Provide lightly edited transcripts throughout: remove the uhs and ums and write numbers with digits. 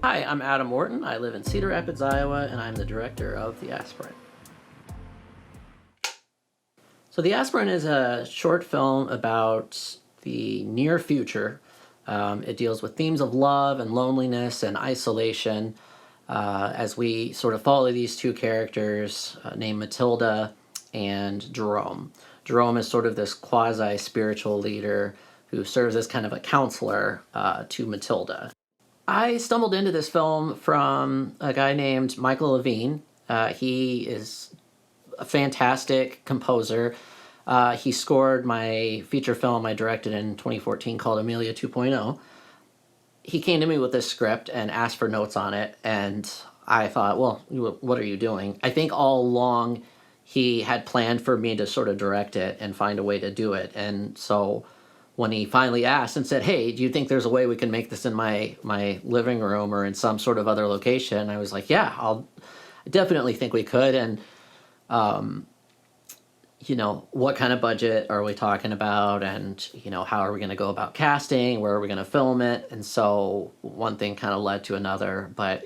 Hi, I'm Adam Orton. I live in Cedar Rapids, Iowa, and I'm the director of The Aspirant. So The Aspirant is a short film about the near future. It deals with themes of love and loneliness and isolation as we sort of follow these two characters named Matilda and Jerome. Jerome is sort of this quasi-spiritual leader who serves as kind of a counselor to Matilda. I stumbled into this film from a guy named Michael Levine. He is a fantastic composer. He scored my feature film I directed in 2014 called Amelia 2.0. He came to me with this script and asked for notes on it, and I thought, well, what are you doing? I think all along he had planned for me to sort of direct it and find a way to do it, and so when he finally asked and said, hey, do you think there's a way we can make this in my living room or in some sort of other location? I was like, yeah, I definitely think we could. And, what kind of budget are we talking about? And, how are we going to go about casting? Where are we going to film it? And so one thing kind of led to another. But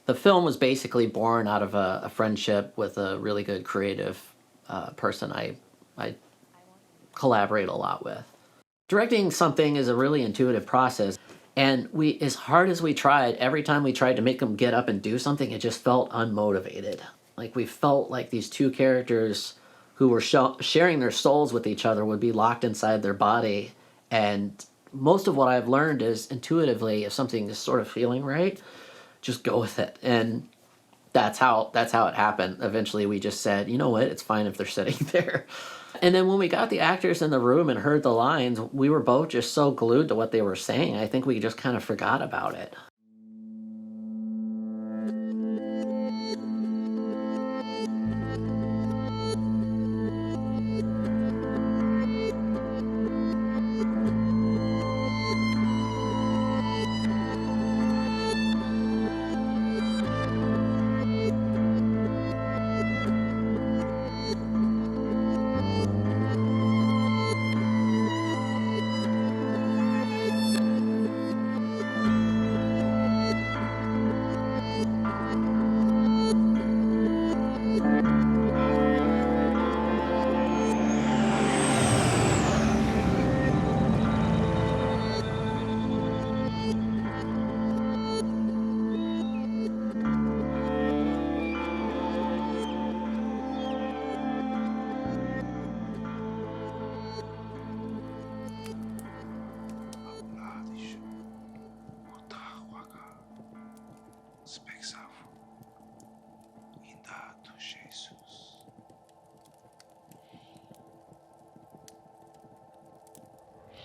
the film was basically born out of a friendship with a really good creative person I collaborate a lot with. Directing something is a really intuitive process, and as hard as we tried, every time we tried to make them get up and do something, it just felt unmotivated. Like we felt like these two characters who were sharing their souls with each other would be locked inside their body, and most of what I've learned is intuitively, if something is sort of feeling right, just go with it. And that's how it happened. Eventually we just said, you know what, it's fine if they're sitting there. And then when we got the actors in the room and heard the lines, we were both just so glued to what they were saying. I think we just kind of forgot about it.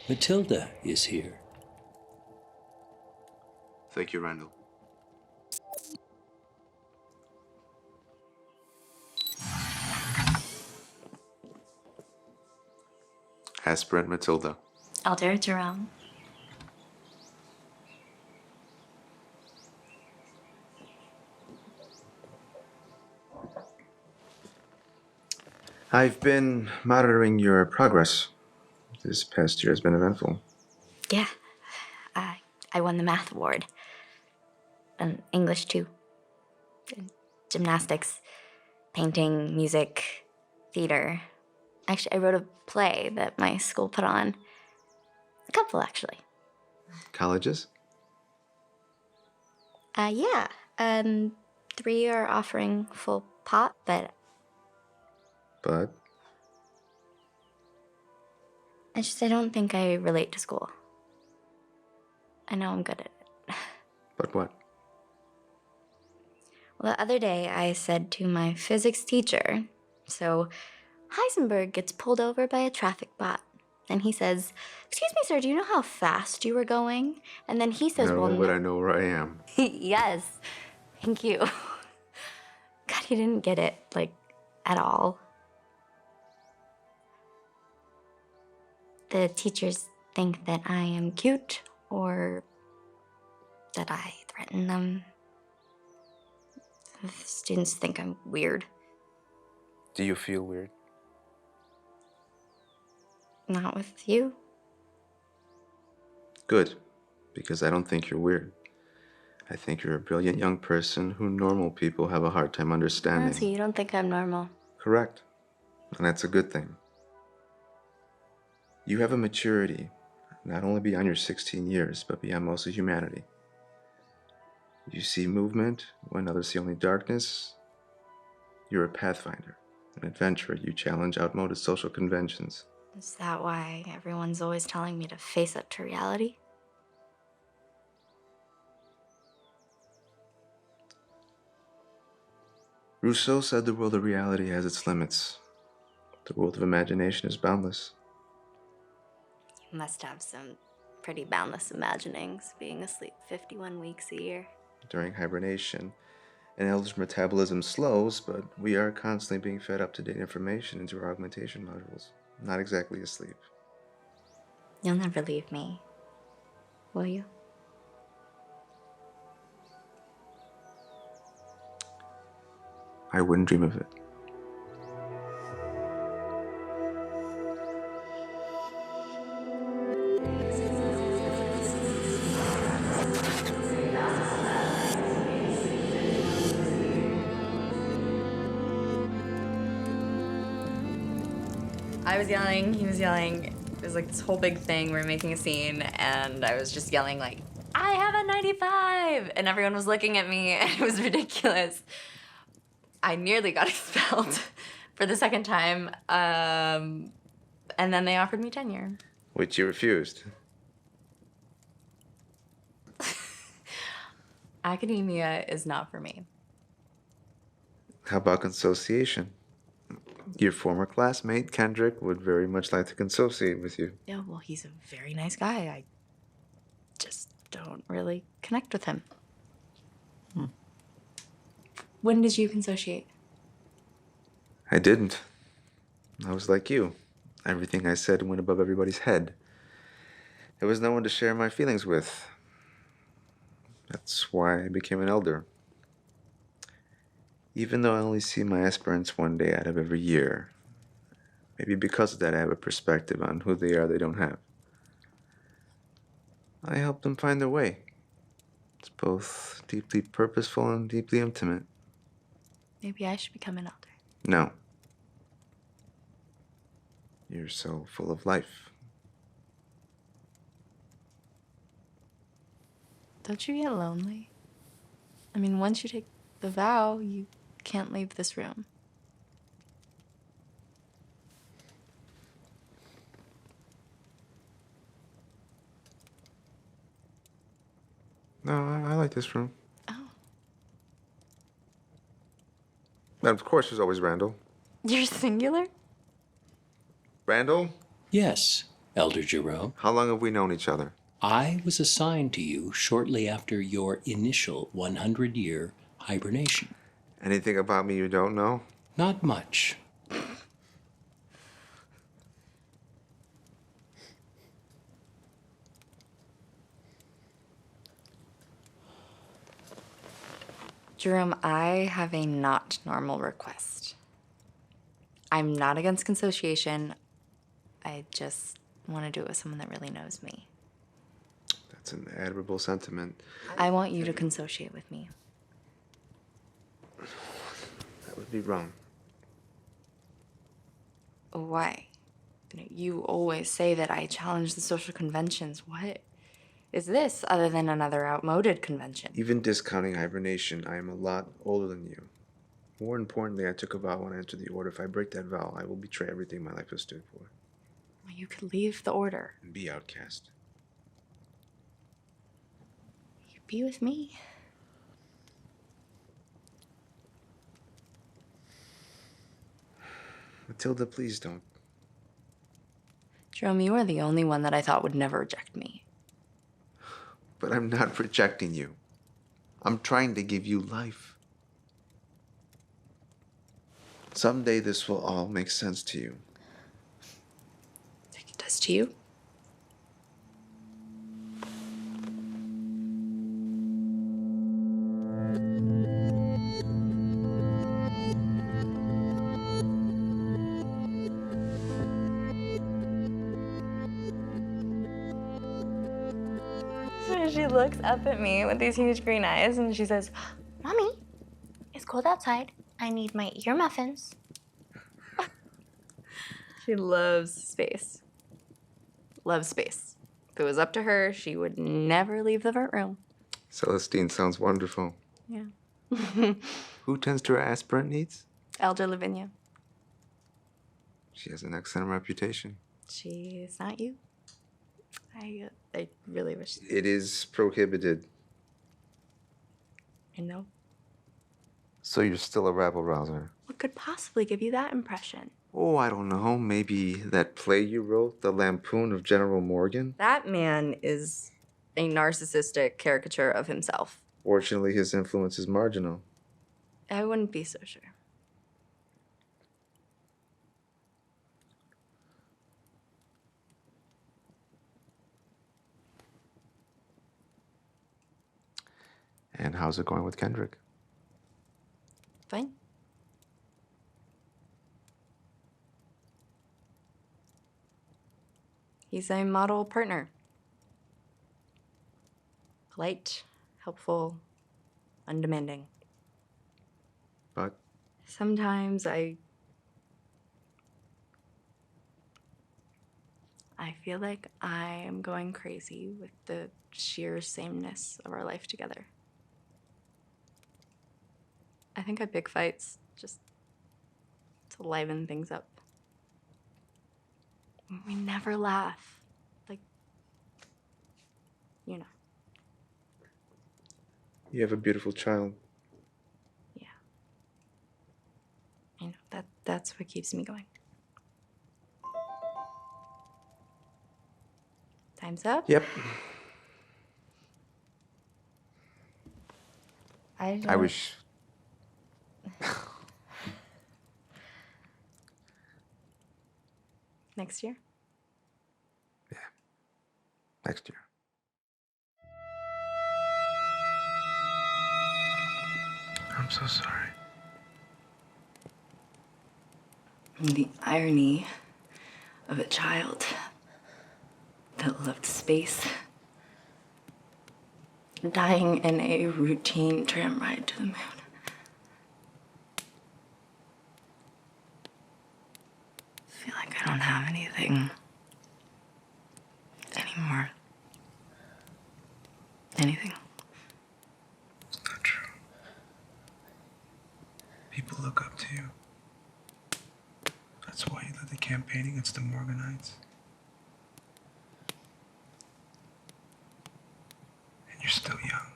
Matilda is here. Thank you, Randall. Aspirant Matilda. Elder Jerome. I've been monitoring your progress. This past year has been eventful. Yeah, I won the math award. And English too. And gymnastics, painting, music, theater. Actually, I wrote a play that my school put on. A couple, actually. Colleges? Yeah. 3 are offering full pot, but But? I don't think I relate to school. I know I'm good at it. But what? Well, the other day I said to my physics teacher, so Heisenberg gets pulled over by a traffic bot. And he says, excuse me, sir, do you know how fast you were going? And then he says, No, well, but I know where I am. yes, thank you. God, he didn't get it, at all. The teachers think that I am cute or that I threaten them. The students think I'm weird. Do you feel weird? Not with you. Good, because I don't think you're weird. I think you're a brilliant young person who normal people have a hard time understanding. Nancy, you don't think I'm normal? Correct. And that's a good thing. You have a maturity, not only beyond your 16 years, but beyond most of humanity. You see movement when others see only darkness. You're a pathfinder, an adventurer. You challenge outmoded social conventions. Is that why everyone's always telling me to face up to reality? Rousseau said the world of reality has its limits. The world of imagination is boundless. You must have some pretty boundless imaginings, being asleep 51 weeks a year. During hibernation, an elder's metabolism slows, but we are constantly being fed up-to-date information into our augmentation modules. Not exactly asleep. You'll never leave me, will you? I wouldn't dream of it. I was yelling, he was yelling. It was like this whole big thing. We were making a scene, and I was just yelling like, I have a 95! And everyone was looking at me, and it was ridiculous. I nearly got expelled for the second time, and then they offered me tenure. Which you refused. Academia is not for me. How about consociation? Your former classmate, Kendrick, would very much like to consociate with you. Yeah, well, he's a very nice guy. I just don't really connect with him. When did you consociate? I didn't. I was like you. Everything I said went above everybody's head. There was no one to share my feelings with. That's why I became an elder. Even though I only see my aspirants one day out of every year, maybe because of that I have a perspective on who they are they don't have. I help them find their way. It's both deeply purposeful and deeply intimate. Maybe I should become an elder. No. You're so full of life. Don't you get lonely? I mean, once you take the vow, you can't leave this room. No, I like this room. Oh. And of course, there's always Randall. You're singular? Randall? Yes, Elder Jerome. How long have we known each other? I was assigned to you shortly after your initial 100-year hibernation. Anything about me you don't know? Not much. Jerome, I have a not normal request. I'm not against consociation. I just want to do it with someone that really knows me. That's an admirable sentiment. I want you to consociate with me. That would be wrong. Why? You always say that I challenge the social conventions. What is this other than another outmoded convention? Even discounting hibernation, I am a lot older than you. More importantly, I took a vow when I entered the Order. If I break that vow, I will betray everything my life has stood for. Well, you could leave the order. And be outcast. You'd be with me. Matilda, please don't. Jerome, you are the only one that I thought would never reject me. But I'm not rejecting you. I'm trying to give you life. Someday this will all make sense to you. Like it does to you? She looks up at me with these huge green eyes and she says, Mommy, it's cold outside. I need my ear muffins. she loves space. Loves space. If it was up to her, she would never leave the front room. Celestine sounds wonderful. Yeah. Who tends to her aspirant needs? Elder Lavinia. She has an excellent reputation. She's not you. I really wish. It is prohibited. I know. So you're still a rabble-rouser? What could possibly give you that impression? Oh, I don't know. Maybe that play you wrote, The Lampoon of General Morgan? That man is a narcissistic caricature of himself. Fortunately, his influence is marginal. I wouldn't be so sure. And how's it going with Kendrick? Fine. He's a model partner. Polite, helpful, undemanding. But Sometimes I feel like I am going crazy with the sheer sameness of our life together. I think I pick fights just to liven things up. We never laugh. Like, you know. you have a beautiful child. Yeah. I know. That's what keeps me going. Time's up. Yep. I I wish... Next year? Yeah. Next year. I'm so sorry. The irony of a child that loved space dying in a routine tram ride to the moon. I feel like I don't have anything anymore. Anything. It's not true. People look up to you. That's why you led the campaign against the Morganites. And you're still young.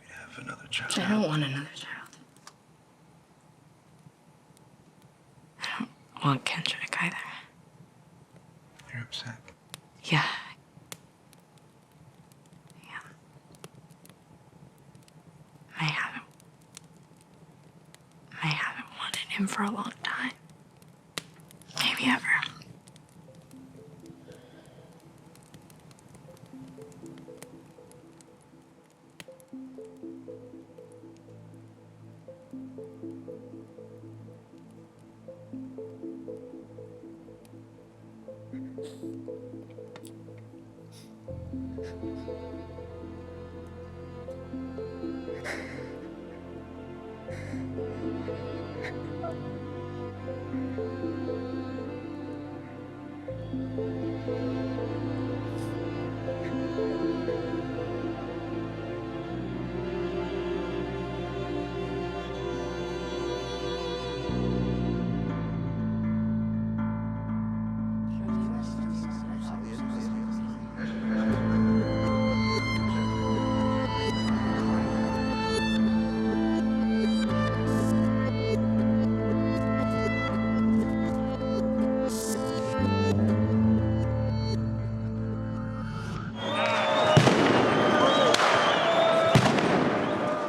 We'd have another child. I don't want another child. I don't want Kendrick either. You're upset. Yeah. I haven't wanted him for a long time. Maybe ever.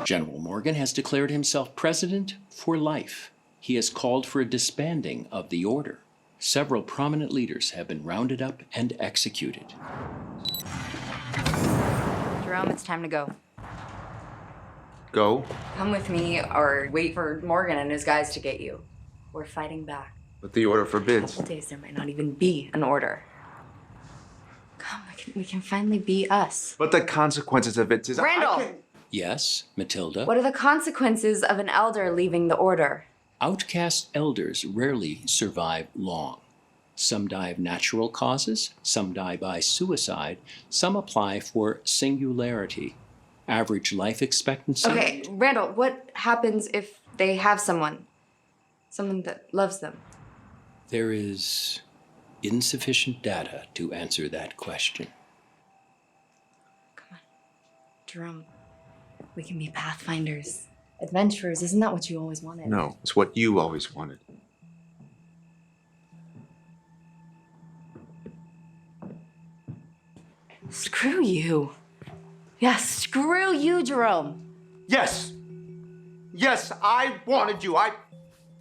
General Morgan has declared himself president for life. He has called for a disbanding of the order. Several prominent leaders have been rounded up and executed. Jerome, it's time to go. Go? Come with me or wait for Morgan and his guys to get you. We're fighting back. But the order In a forbids. couple days, there might not even be an order. Come with We can finally be us. But the consequences of it is Randall! Yes, Matilda. What are the consequences of an elder leaving the order? Outcast elders rarely survive long. Some die of natural causes, some die by suicide, some apply for singularity. Average life expectancy. Okay, Randall, what happens if they have someone that loves them? There is insufficient data to answer that question. Jerome, we can be pathfinders, adventurers. Isn't that what you always wanted? No, it's what you always wanted. Screw you. Yeah, screw you, Jerome. Yes. Yes, I wanted you. I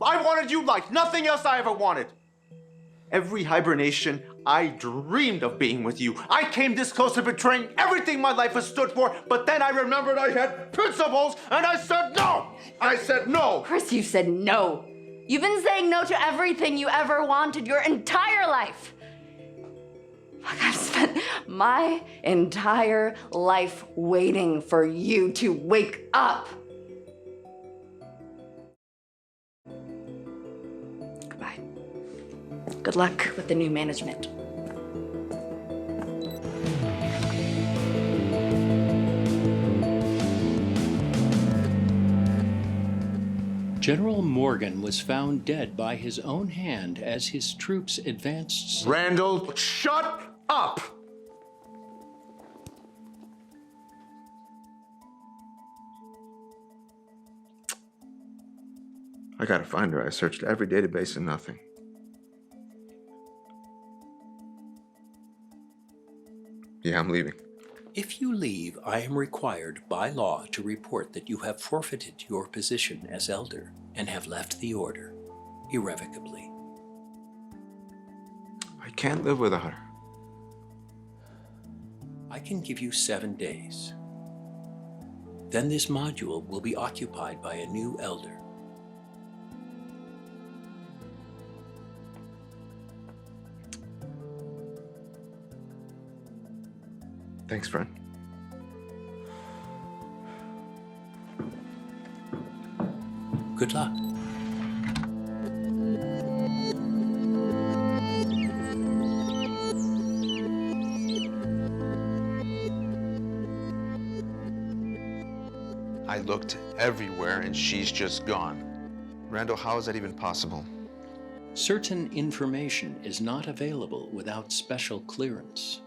wanted you like nothing else I ever wanted. Every hibernation, I dreamed of being with you. I came this close to betraying everything my life has stood for, but then I remembered I had principles, and I said no! I said no! Chris, you said no. You've been saying no to everything you ever wanted your entire life. Fuck, I've spent my entire life waiting for you to wake up. Goodbye. Good luck with the new management. General Morgan was found dead by his own hand as his troops advanced. Randall, shut up! I gotta find her. I searched every database and nothing. Yeah, I'm leaving. If you leave, I am required by law to report that you have forfeited your position as elder and have left the order irrevocably. I can't live without her. I can give you 7 days. Then this module will be occupied by a new elder. Thanks, friend. Good luck. I looked everywhere and she's just gone. Randall, how is that even possible? Certain information is not available without special clearance.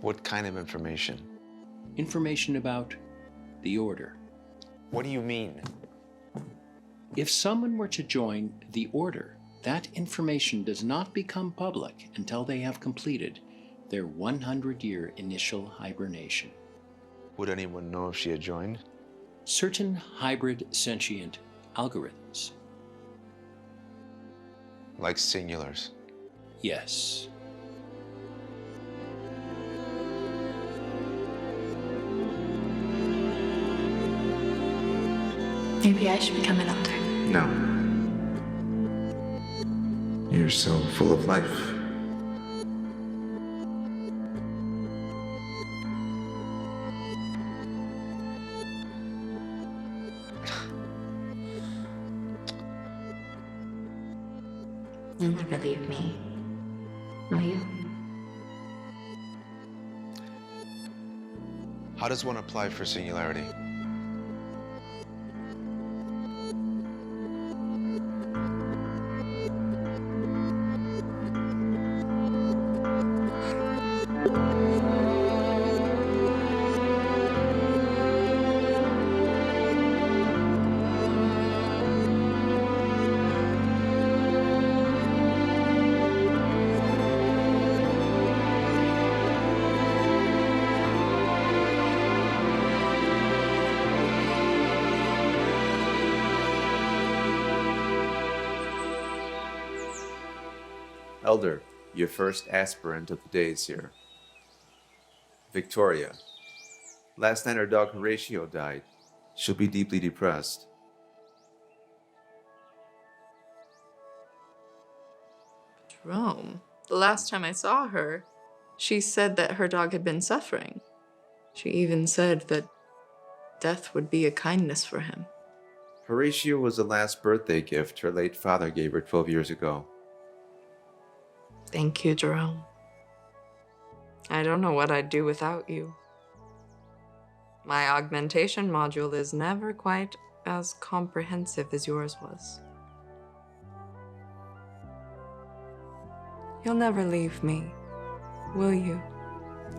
What kind of information? Information about the order. What do you mean? If someone were to join the order, that information does not become public until they have completed their 100-year initial hibernation. Would anyone know if she had joined? Certain hybrid sentient algorithms. Like singulars. Yes. Maybe I should become an elder. No. You're so full of life. You'll never leave me, will you? How does one apply for singularity? Elder, your first aspirant of the day is here. Victoria. Last night our dog Horatio died. She'll be deeply depressed. Jerome, the last time I saw her, She said that her dog had been suffering. She even said that death would be a kindness for him. Horatio was the last birthday gift her late father gave her 12 years ago. Thank you, Jerome. I don't know what I'd do without you. My augmentation module is never quite as comprehensive as yours was. You'll never leave me, will you?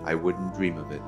I wouldn't dream of it.